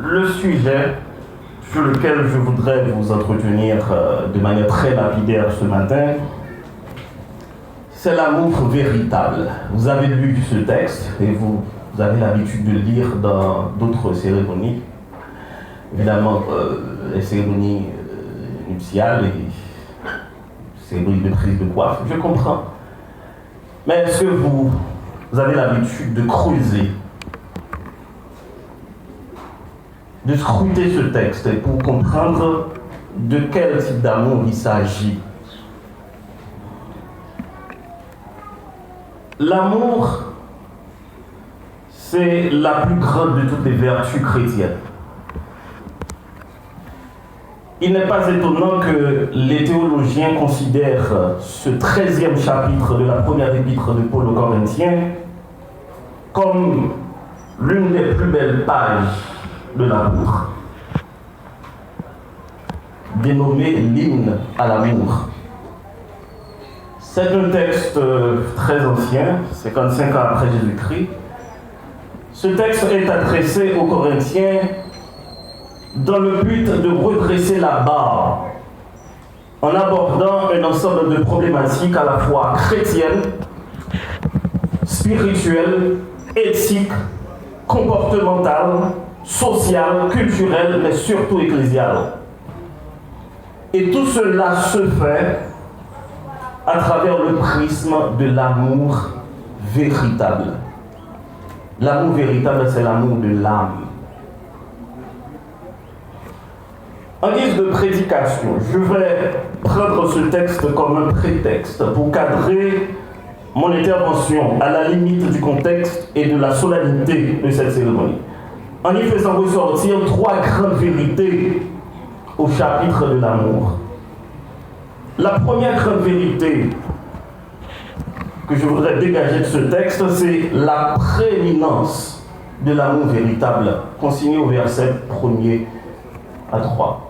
Le sujet sur lequel je voudrais vous entretenir de manière très lapidaire ce matin, c'est l'amour véritable. Vous avez lu ce texte et vous avez l'habitude de le lire dans d'autres cérémonies. Évidemment, les cérémonies nuptiales et cérémonies de prise de coiffe, je comprends. Mais est-ce que vous avez l'habitude de creuser, de scruter ce texte pour comprendre de quel type d'amour il s'agit? L'amour, c'est la plus grande de toutes les vertus chrétiennes. Il n'est pas étonnant que les théologiens considèrent ce 13e chapitre de la première épître de Paul aux Corinthiens comme l'une des plus belles pages de l'amour, dénommée l'hymne à l'amour. C'est un texte très ancien, 55 ans après Jésus-Christ. Ce texte est adressé aux Corinthiens dans le but de redresser la barre en abordant un ensemble de problématiques à la fois chrétiennes, spirituelles, éthiques, comportementales, sociales, culturelles, mais surtout ecclésiales. Et tout cela se fait à travers le prisme de l'amour véritable. L'amour véritable, c'est l'amour de l'âme. En guise de prédication, je vais prendre ce texte comme un prétexte pour cadrer mon intervention à la limite du contexte et de la solennité de cette cérémonie, en y faisant ressortir 3 grandes vérités au chapitre de l'amour. La première grande vérité que je voudrais dégager de ce texte, c'est la prééminence de l'amour véritable, consigné au verset 1er à 3.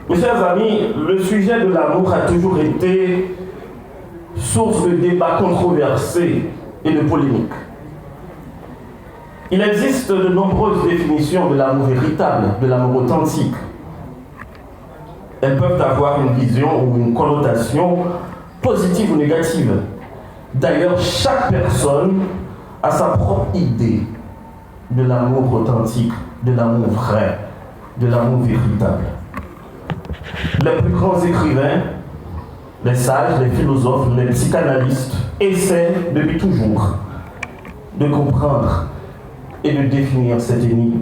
Mes chers amis, le sujet de l'amour a toujours été source de débats controversés et de polémiques. Il existe de nombreuses définitions de l'amour véritable, de l'amour authentique. Elles peuvent avoir une vision ou une connotation positive ou négative. D'ailleurs, chaque personne a sa propre idée de l'amour authentique, de l'amour vrai, de l'amour véritable. Les plus grands écrivains, les sages, les philosophes, les psychanalystes essaient depuis toujours de comprendre et de définir cette énigme.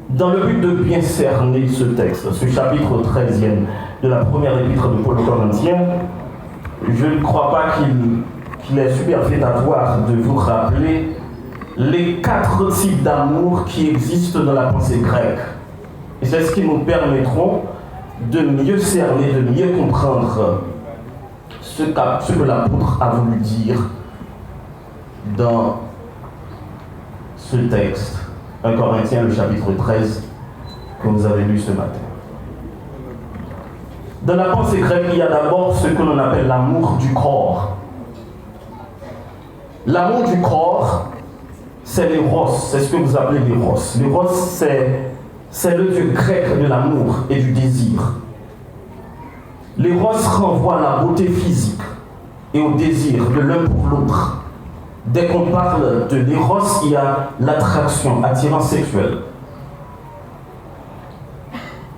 Dans le but de bien cerner ce texte, ce chapitre 13e de la première épître de Paul aux Corinthiens, je ne crois pas qu'il est superfétatoire de vous rappeler les 4 types d'amour qui existent dans la pensée grecque. Et c'est ce qui nous permettront de mieux cerner, de mieux comprendre ce que l'apôtre a voulu dire dans ce texte, 1 Corinthiens, le chapitre 13, que vous avez lu ce matin. Dans la pensée grecque, il y a d'abord ce que l'on appelle l'amour du corps. L'amour du corps, c'est l'éros, c'est ce que vous appelez l'éros. L'éros, c'est le dieu grec de l'amour et du désir. L'éros renvoie à la beauté physique et au désir de l'un pour l'autre. Dès qu'on parle de l'éros, il y a l'attraction, attirance sexuelle.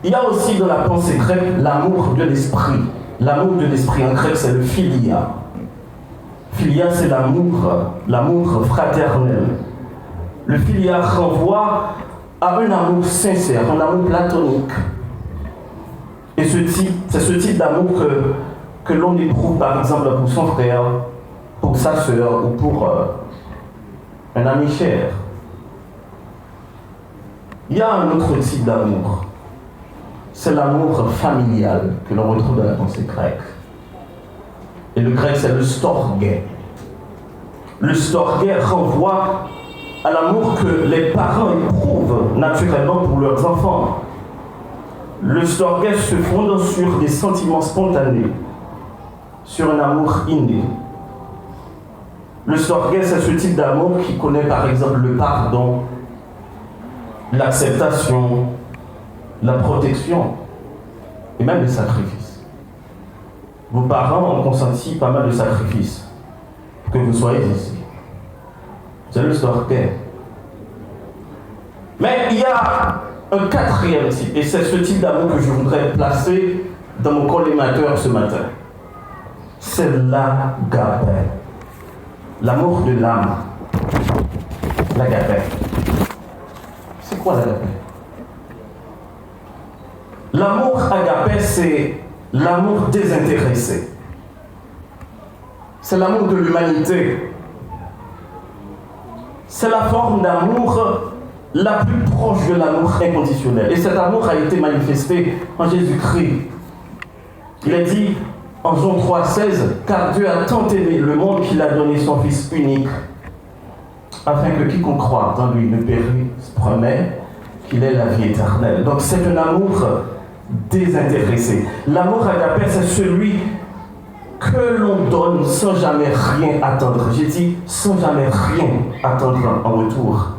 Il y a aussi dans la pensée grecque l'amour de l'esprit. L'amour de l'esprit en grec, c'est le philia. Philia, c'est l'amour fraternel. Le philia renvoie à un amour sincère, un amour platonique. Et c'est ce type d'amour que l'on éprouve par exemple pour son frère, pour sa sœur ou pour un ami cher. Il y a un autre type d'amour. C'est l'amour familial que l'on retrouve dans la pensée grecque. Et le grec, c'est le storgé. Le storgé renvoie à l'amour que les parents éprouvent naturellement pour leurs enfants. Le storgé se fonde sur des sentiments spontanés, sur un amour inné. Le storge, c'est ce type d'amour qui connaît par exemple le pardon, l'acceptation, la protection et même le sacrifice. Vos parents ont consenti pas mal de sacrifices pour que vous soyez ici. C'est le storge. Mais il y a un quatrième type, et c'est ce type d'amour que je voudrais placer dans mon collimateur ce matin. C'est l'agapé. L'amour de l'âme. L'agapé. C'est quoi l'agapé? L'amour agapé, c'est l'amour désintéressé. C'est l'amour de l'humanité. C'est la forme d'amour la plus proche de l'amour inconditionnel. Et cet amour a été manifesté en Jésus-Christ. Il est dit en Jean 3,16, car Dieu a tant aimé le monde qu'il a donné son Fils unique, afin que quiconque croit dans lui ne périsse, promet qu'il ait la vie éternelle. Donc c'est un amour désintéressé. L'amour agapé, c'est celui que l'on donne sans jamais rien attendre. J'ai dit sans jamais rien attendre en retour.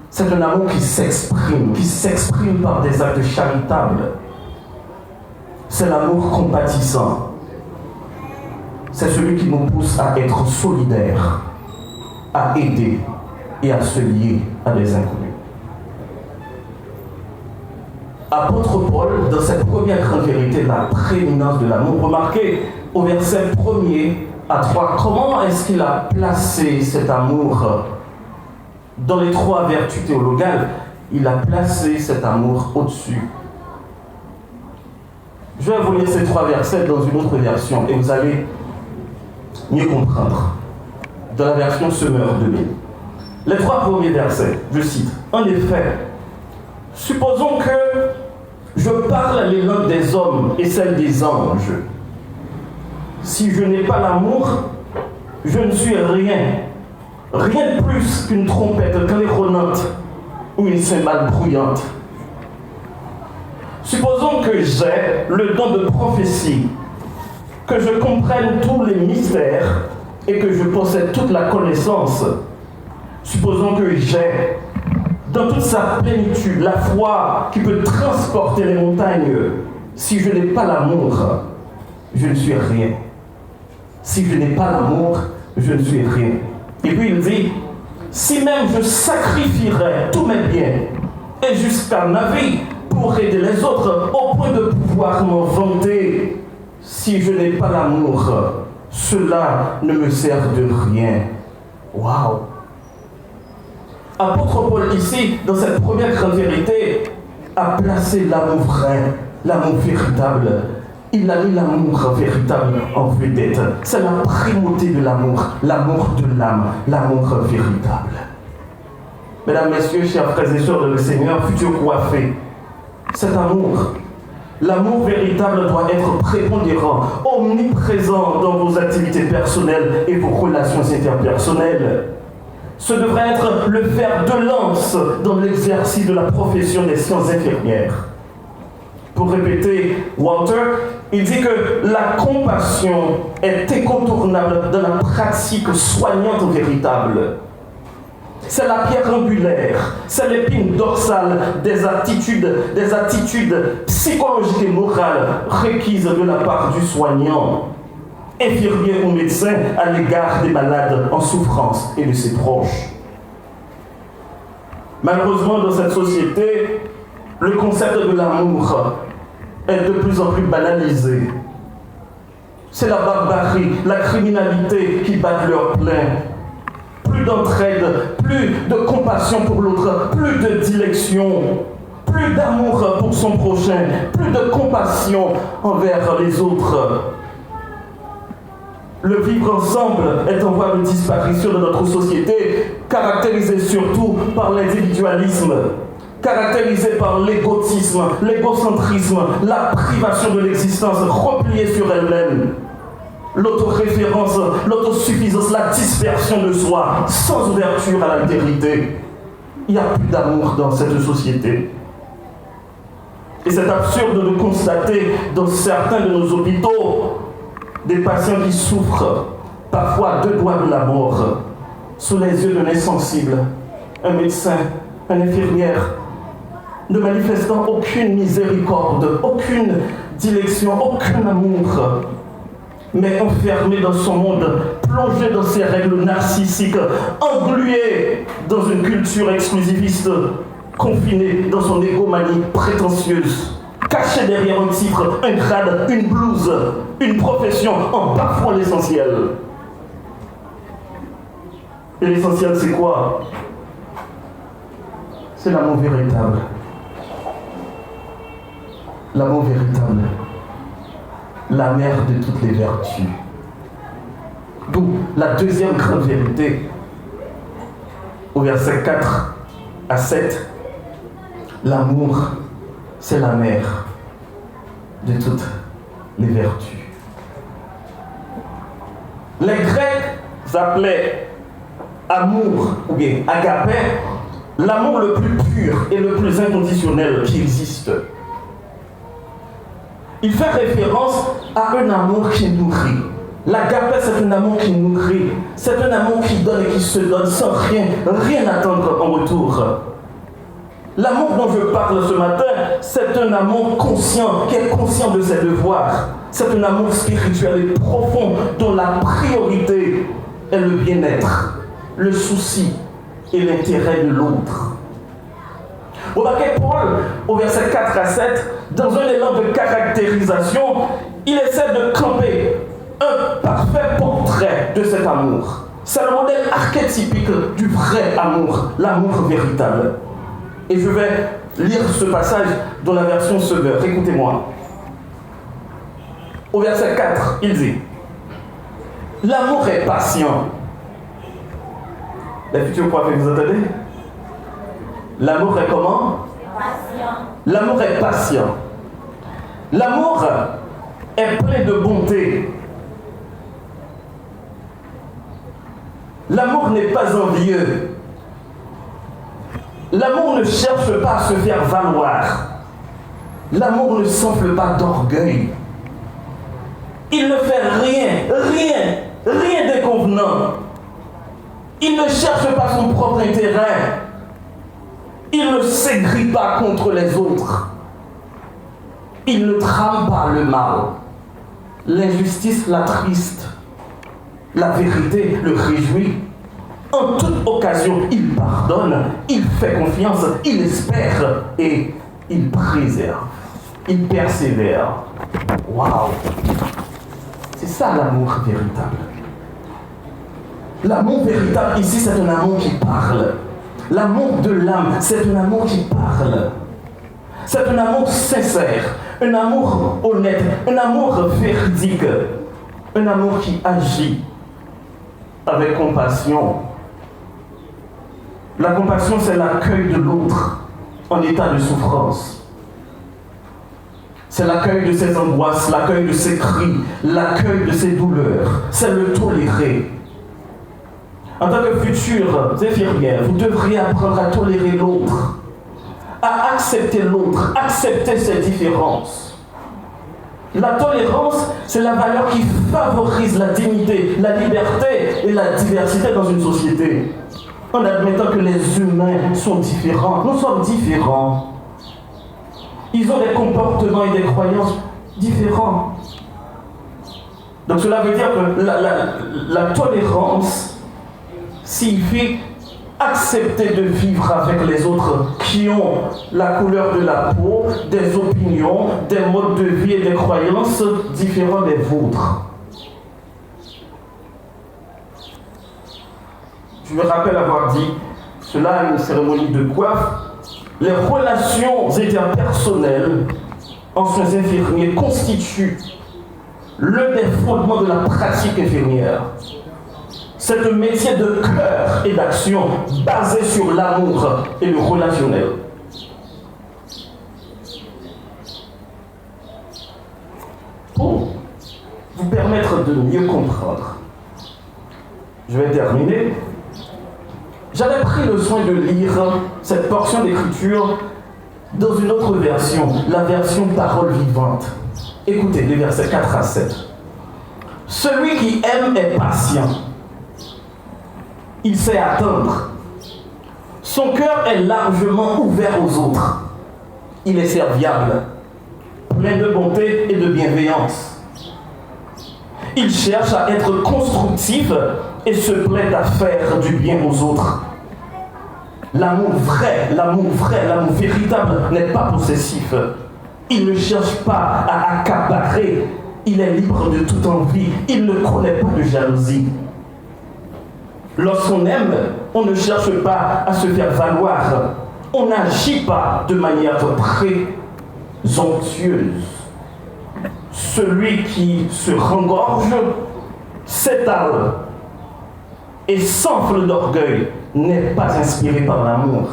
C'est un amour qui s'exprime par des actes charitables. C'est l'amour compatissant. C'est celui qui nous pousse à être solidaires, à aider et à se lier à des inconnus. Apôtre Paul, dans cette première grande vérité, la prééminence de l'amour, remarquez au verset 1er à 3, comment est-ce qu'il a placé cet amour dans les 3 vertus théologales? Il a placé cet amour au-dessus. Je vais vous lire ces 3 versets dans une autre version et vous allez mieux comprendre. Dans la version Semeur 2000. Les 3 premiers versets, je cite. En effet, supposons que je parle les langues des hommes et celles des anges. Si je n'ai pas l'amour, je ne suis rien. Rien de plus qu'une trompette claironnante ou une cymbale bruyante. Supposons que j'ai le don de prophétie, que je comprenne tous les mystères et que je possède toute la connaissance. Supposons que j'ai, dans toute sa plénitude, la foi qui peut transporter les montagnes. Si je n'ai pas l'amour, je ne suis rien. Si je n'ai pas l'amour, je ne suis rien. Et puis il dit, si même je sacrifierais tous mes biens et jusqu'à ma vie pour aider les autres au point de pouvoir m'en vanter, si je n'ai pas l'amour, cela ne me sert de rien. Waouh! Apôtre Paul ici, dans cette première grande vérité, a placé l'amour vrai, l'amour véritable. Il a mis l'amour véritable en vedette. C'est la primauté de l'amour de l'âme, l'amour véritable. Mesdames, Messieurs, chers frères et sœurs de le Seigneur, futurs coiffés, cet amour, l'amour véritable doit être prépondérant, omniprésent dans vos activités personnelles et vos relations interpersonnelles. Ce devrait être le fer de lance dans l'exercice de la profession des sciences infirmières. Pour répéter Walter, il dit que la compassion est incontournable dans la pratique soignante véritable. C'est la pierre angulaire, c'est l'épine dorsale des attitudes psychologiques et morales requises de la part du soignant, infirmier ou médecin à l'égard des malades en souffrance et de ses proches. Malheureusement, dans cette société, le concept de l'amour est de plus en plus banalisé. C'est la barbarie, la criminalité qui battent leur plein. Plus d'entraide, plus de compassion pour l'autre, plus de dilection, plus d'amour pour son prochain, plus de compassion envers les autres. Le vivre ensemble est en voie de disparition de notre société, caractérisée surtout par l'individualisme, caractérisée par l'égotisme, l'égocentrisme, la privation de l'existence, repliée sur elle-même, l'autoréférence, l'autosuffisance, la dispersion de soi, sans ouverture à l'altérité. Il n'y a plus d'amour dans cette société. Et c'est absurde de constater dans certains de nos hôpitaux des patients qui souffrent, parfois à 2 doigts de la mort, sous les yeux d'un insensible, un médecin, une infirmière, ne manifestant aucune miséricorde, aucune dilection, aucun amour, mais enfermé dans son monde, plongé dans ses règles narcissiques, englué dans une culture exclusiviste, confiné dans son égomanie prétentieuse, caché derrière un titre, un grade, une blouse, une profession, en bafouant l'essentiel. Et l'essentiel, c'est quoi? C'est l'amour véritable. L'amour véritable. La mère de toutes les vertus. D'où la deuxième grande vérité, au verset 4 à 7, l'amour, c'est la mère de toutes les vertus. Les Grecs appelaient amour, ou bien agapé, l'amour le plus pur et le plus inconditionnel qui existe. Il fait référence à un amour qui nourrit. L'agapé, c'est un amour qui nourrit. C'est un amour qui donne et qui se donne sans rien attendre en retour. L'amour dont je parle ce matin, c'est un amour conscient, qui est conscient de ses devoirs. C'est un amour spirituel et profond dont la priorité est le bien-être, le souci et l'intérêt de l'autre. Remarquez Paul, au verset 4 à 7, dans un élan de caractérisation, il essaie de camper un parfait portrait de cet amour. C'est le modèle archétypique du vrai amour, l'amour véritable. Et je vais lire ce passage dans la version Sever. Écoutez-moi. Au verset 4, il dit: l'amour est patient. Les futurs prophètes, vous entendez? L'amour est comment? Patient. L'amour est patient. L'amour est plein de bonté. L'amour n'est pas envieux. L'amour ne cherche pas à se faire valoir. L'amour ne s'enfle pas d'orgueil. Il ne fait rien d'inconvenant. Il ne cherche pas son propre intérêt. Il ne s'aigrit pas contre les autres. Il ne trame pas le mal. L'injustice l'attriste. La vérité le réjouit. En toute occasion, il pardonne, il fait confiance, il espère et il préserve. Il persévère. Waouh! C'est ça l'amour véritable. L'amour véritable ici, c'est un amour qui parle. L'amour de l'âme, c'est un amour qui parle. C'est un amour sincère, un amour honnête, un amour véridique, un amour qui agit avec compassion. La compassion, c'est l'accueil de l'autre en état de souffrance. C'est l'accueil de ses angoisses, l'accueil de ses cris, l'accueil de ses douleurs. C'est le tolérer. En tant que future infirmière, vous devriez apprendre à tolérer l'autre, à accepter l'autre, accepter ses différences. La tolérance, c'est la valeur qui favorise la dignité, la liberté et la diversité dans une société. En admettant que les humains sont différents, nous sommes différents. Ils ont des comportements et des croyances différents. Donc cela veut dire que la tolérance signifie accepter de vivre avec les autres qui ont la couleur de la peau, des opinions, des modes de vie et des croyances différents des vôtres. Je me rappelle avoir dit cela à une cérémonie de coiffe. Les relations interpersonnelles en soins infirmiers constituent l'un des fondements de la pratique infirmière. C'est un métier de cœur et d'action basé sur l'amour et le relationnel. Pour vous permettre de mieux comprendre, je vais terminer. J'avais pris le soin de lire cette portion d'écriture dans une autre version, la version parole vivante. Écoutez les versets 4 à 7. Celui qui aime est patient. il sait attendre. Son cœur est largement ouvert aux autres. Il est serviable, plein de bonté et de bienveillance. Il cherche à être constructif et se plaît à faire du bien aux autres. L'amour vrai, l'amour véritable n'est pas possessif. Il ne cherche pas à accaparer. Il est libre de toute envie. Il ne connaît pas de jalousie. Lorsqu'on aime, on ne cherche pas à se faire valoir. On n'agit pas de manière présomptueuse. Celui qui se rengorge, s'étale et s'enfle d'orgueil n'est pas inspiré par l'amour.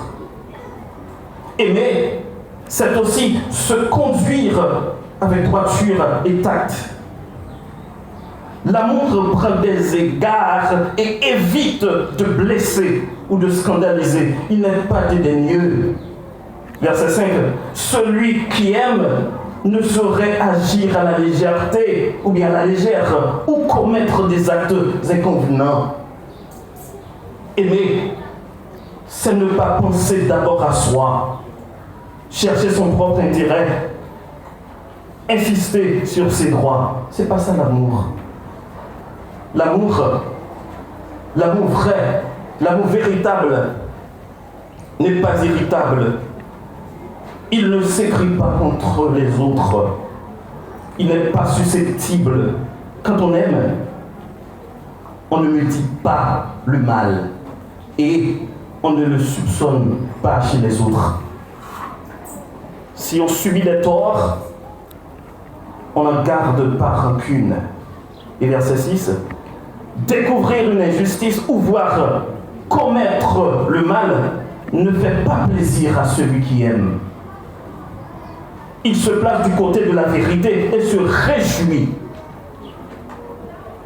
Aimer, c'est aussi se conduire avec droiture et tact. L'amour prend des égards et évite de blesser ou de scandaliser. Il n'est pas dédaigneux. Verset 5. Celui qui aime ne saurait agir à la légèreté ou bien à la légère ou commettre des actes inconvenants. Aimer, c'est ne pas penser d'abord à soi, chercher son propre intérêt, insister sur ses droits. C'est pas ça l'amour. L'amour vrai, l'amour véritable n'est pas irritable. Il ne s'écrie pas contre les autres. Il n'est pas susceptible. Quand on aime, on ne médit pas le mal et on ne le soupçonne pas chez les autres. Si on subit des torts, on en garde par rancune. Et verset 6, découvrir une injustice ou voir commettre le mal ne fait pas plaisir à celui qui aime. Il se place du côté de la vérité et se réjouit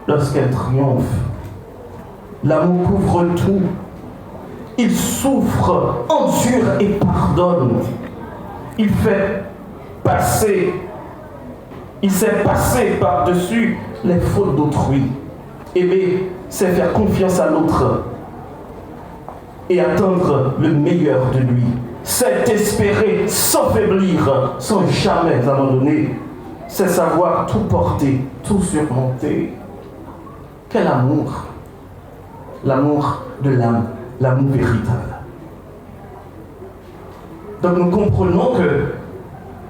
lorsqu'elle triomphe. L'amour couvre tout. Il souffre, endure et pardonne. Il sait passer par-dessus les fautes d'autrui. Aimer, c'est faire confiance à l'autre et attendre le meilleur de lui. C'est espérer sans faiblir, sans jamais abandonner. C'est savoir tout porter, tout surmonter. Quel amour! L'amour de l'âme, l'amour véritable. Donc nous comprenons que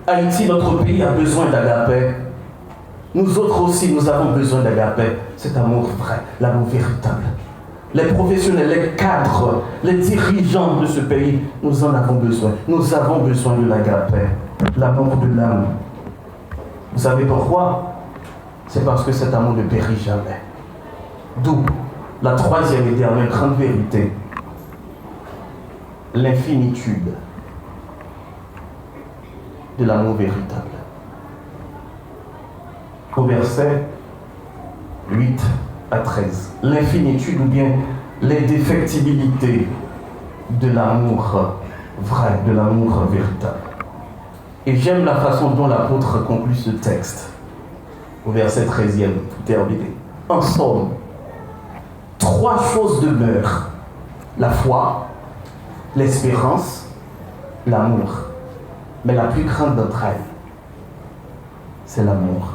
Haïti, notre pays, a besoin d'agapé. Nous autres aussi, nous avons besoin d'agapé. Cet amour vrai, l'amour véritable. Les professionnels, les cadres, les dirigeants de ce pays, nous en avons besoin. Nous avons besoin de l'agapé, l'amour de l'âme. Vous savez pourquoi? C'est parce que cet amour ne périt jamais. D'où la troisième et dernière grande vérité, l'infinitude de l'amour véritable. Au verset 8 à 13, l'infinitude ou bien l'indéfectibilité de l'amour vrai, de l'amour véritable. Et j'aime la façon dont l'apôtre conclut ce texte. Au verset 13e, tout terminé. En somme, 3 choses demeurent: la foi, l'espérance, l'amour. Mais la plus grande d'entre elles, c'est l'amour.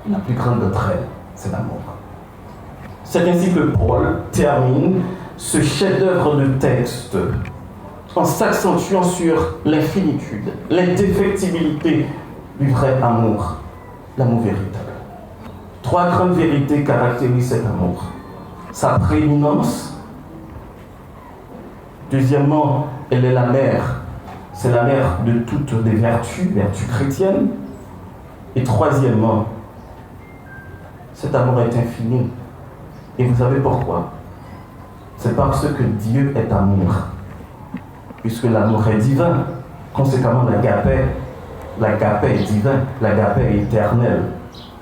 La plus grande d'entre elles, c'est l'amour. C'est ainsi que Paul termine ce chef-d'œuvre de texte en s'accentuant sur l'infinitude, l'indéfectibilité du vrai amour, l'amour véritable. 3 grandes vérités caractérisent cet amour. Sa prééminence. Deuxièmement, elle est la mère. C'est la mère de toutes les vertus chrétiennes. Et troisièmement, cet amour est infini. Et vous savez pourquoi? C'est parce que Dieu est amour. Puisque l'amour est divin. Conséquemment, l'agapé est divin. L'agapé est éternel.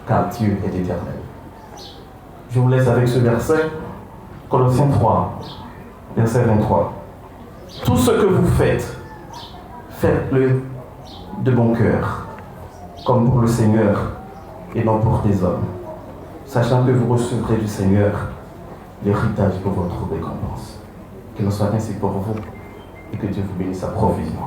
Car Dieu est éternel. Je vous laisse avec ce verset, Colossiens 3, verset 23. Tout ce que vous faites, faites-le de bon cœur, comme pour le Seigneur et non pour des hommes, sachant que vous recevrez du Seigneur l'héritage pour votre récompense. Qu'il en soit ainsi pour vous et que Dieu vous bénisse à provision.